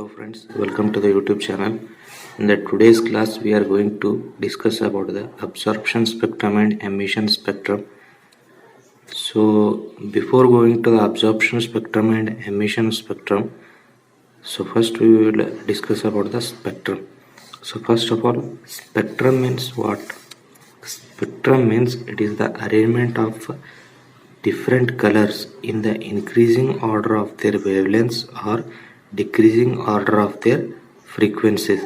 Hello friends, welcome to the YouTube channel. In the today's class we are going to discuss about the absorption spectrum and emission spectrum. So before going to the absorption spectrum and emission spectrum, so first we will discuss about the spectrum. So first of all, spectrum means what? Spectrum means it is the arrangement of different colors in the increasing order of their wavelengths or decreasing order of their frequencies.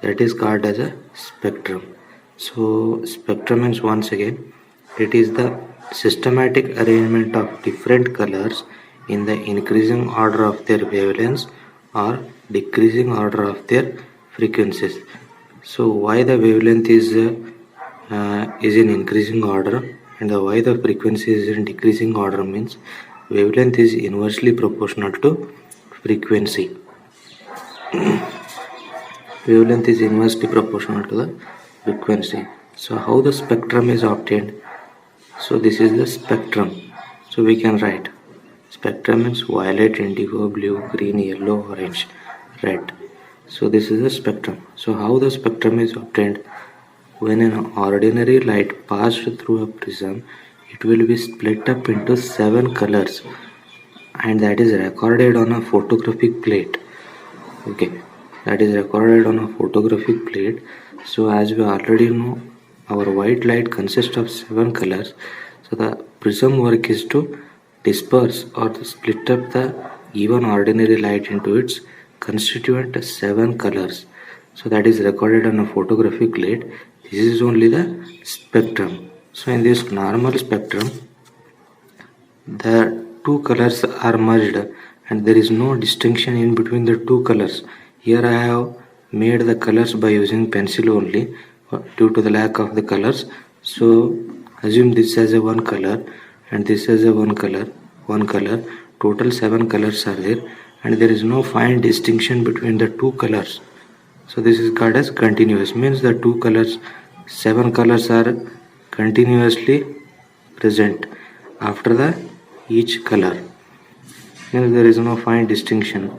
That is called as a spectrum. So spectrum means, once again, it is the systematic arrangement of different colors in the increasing order of their wavelengths or decreasing order of their frequencies. So why the wavelength is in increasing order and why the frequency is in decreasing order means wavelength is inversely proportional to frequency. Wavelength is inversely proportional to the frequency. So how the spectrum is obtained? So this is the spectrum. So we can write spectrum means violet, indigo, blue, green, yellow, orange, red. So this is the spectrum. So how the spectrum is obtained? When an ordinary light passed through a prism, it will be split up into 7 colors, and that is recorded on a photographic plate. Okay, that is recorded on a photographic plate. So as we already know, our white light consists of 7 colors. So the prism work is to disperse or to split up the given ordinary light into its constituent 7 colors. So that is recorded on a photographic plate. This is only the spectrum. So in this normal spectrum, the two colors are merged and there is no distinction in between the two colors. Here I have made the colors by using pencil only due to the lack of the colors. So assume this as a one color and this as a one color. Total 7 colors are there and there is no fine distinction between the two colors. So this is called as continuous, means the two colors, 7 colors are continuously present after the each color. Means there is no fine distinction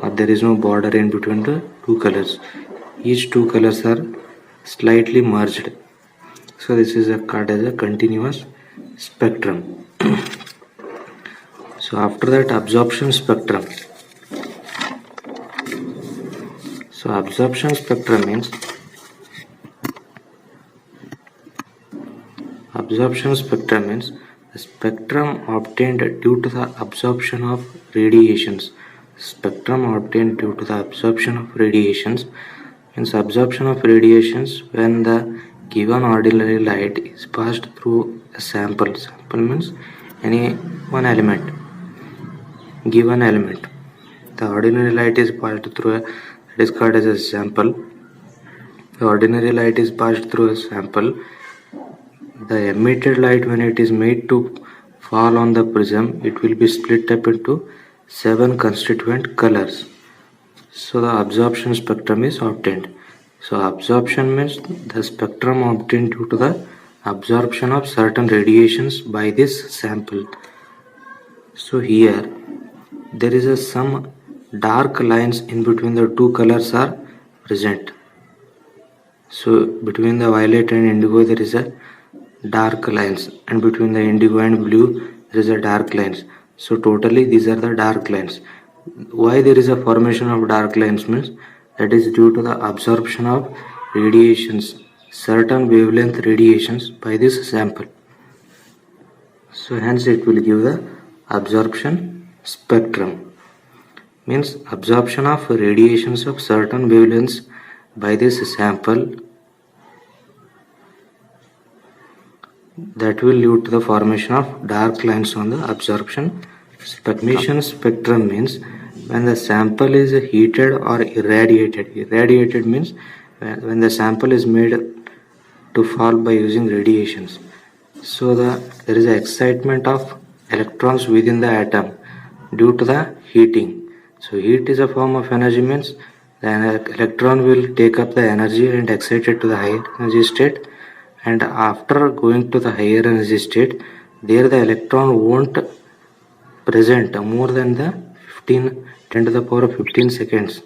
or there is no border in between the two colors. Each two colors are slightly merged. So this is called as a continuous spectrum. So after that, absorption spectrum. So absorption spectrum means the spectrum obtained due to the absorption of radiations. Means absorption of radiations when the given ordinary light is passed through a sample. Sample means any one element, given element. The ordinary light is passed through that is called as a sample. The ordinary light is passed through a sample. The emitted light, when it is made to fall on the prism, it will be split up into 7 constituent colors. So the absorption spectrum is obtained. So absorption means the spectrum obtained due to the absorption of certain radiations by this sample. So here there is some dark lines in between the two colors are present. So between the violet and indigo there is a dark lines, and between the indigo and blue there is a dark lines. So totally these are the dark lines. Why there is a formation of dark lines means that is due to the absorption of radiations, certain wavelength radiations by this sample. So hence it will give the absorption spectrum. Means absorption of radiations of certain wavelengths by this sample, that will lead to the formation of dark lines on the absorption spectrum. Emission spectrum means when the sample is heated or irradiated. Irradiated means when the sample is made to fall by using radiations. So there is an excitement of electrons within the atom due to the heating. So heat is a form of energy, means the electron will take up the energy and excite it to the higher energy state, and after going to the higher energy state, there the electron won't present more than the 10 to the power of 15 seconds.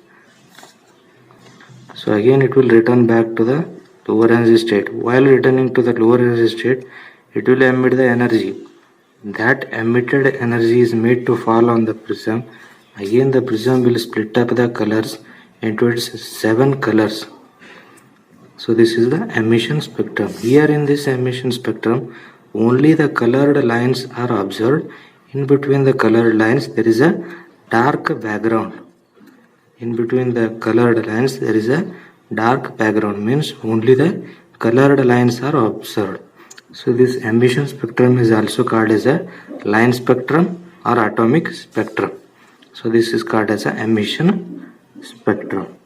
So again it will return back to the lower energy state. While returning to the lower energy state, it will emit the energy. That emitted energy is made to fall on the prism. Again the prism will split up the colors into its 7 colors. So this is the emission spectrum. Here in this emission spectrum, only the colored lines are observed. In between the colored lines there is a dark background. In between the colored lines there is a dark background, means only the colored lines are observed. So this emission spectrum is also called as a line spectrum or atomic spectrum. So this is called as a emission spectrum.